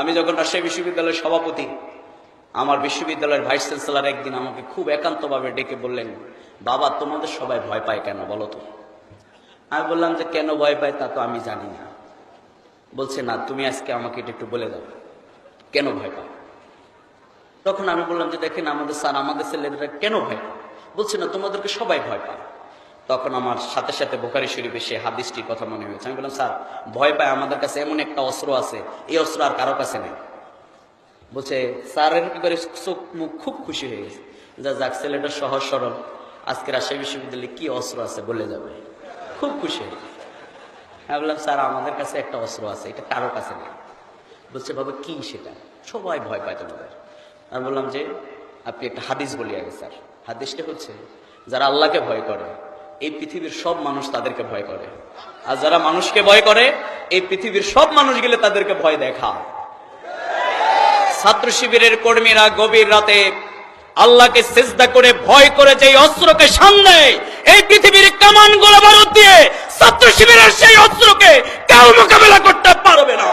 আমি যখন রাজশাহী বিশ্ববিদ্যালয়ের সভাপতি, আমার বিশ্ববিদ্যালয়ের ভাইস চ্যান্সেলর একদিন আমাকে খুব একান্তভাবে ডেকে বললেন, বাবা তোমাদের সবাই ভয় পায় কেন বলো তো? আমি বললাম যে কেন ভয় পায় তা তো আমি জানি না। বলছে না, তুমি আজকে আমাকে এটা একটু বলে দাও কেন ভয় পায়। তখন আমি বললাম যে দেখেন আমাদের স্যার, আমাদের ছেলেরা কেন ভয় পায়? বলছে না, তোমাদেরকে সবাই ভয় পায়। তখন আমার সাথে সাথে বুখারী শরীফে সে হাদিসটির কথা মনে হয়েছে। আমি বললাম, স্যার ভয় পায় আমাদের কাছে এমন একটা অস্ত্র আছে, এই অস্ত্র আর কারো কাছে নেই। বলছে স্যারের এবারে চোখ মুখ খুব খুশি হয়ে গেছে, যা যাক ছেলেটা সহজ সরল, আজকে রাজশাহী বিশ্ববিদ্যালয়ে কি অস্ত্র আছে বলে যাবে, খুব খুশি হয়ে গেছে। আমি বললাম, স্যার আমাদের কাছে একটা অস্ত্র আছে, এটা কারো কাছে নেই। বলছে বাবা কি সেটা? সবাই ভয় পায় তোমাদের। আমি বললাম যে আপনি একটা হাদিস বলি আগে স্যার। হাদিসটা হচ্ছে, যারা আল্লাহকে ভয় করে এই পৃথিবীর সব মানুষ তাদেরকে ভয় করে, আর যারা মানুষকে ভয় করে এই পৃথিবীর সব মানুষ গেলে তাদেরকে ভয় দেখায়। ছাত্র শিবিরের কর্মীরা গভীর রাতে আল্লাহকে সিজদা করে ভয় করে যে অস্ত্রকে সামনে এই পৃথিবীর কামান গোলা বারুদ দিয়ে ছাত্র শিবিরের সেই অস্ত্রকে কেউ মোকাবেলা করতে পারবে না।